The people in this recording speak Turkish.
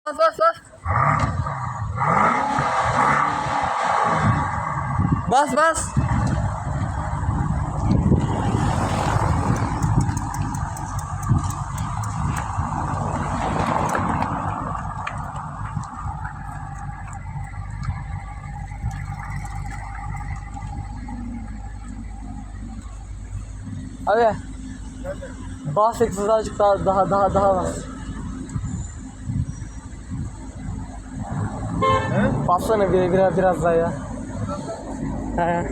Bas bas bas. Bas bas. Abi. Bas azıcık daha bas. He? Bassana biraz daha ya. He.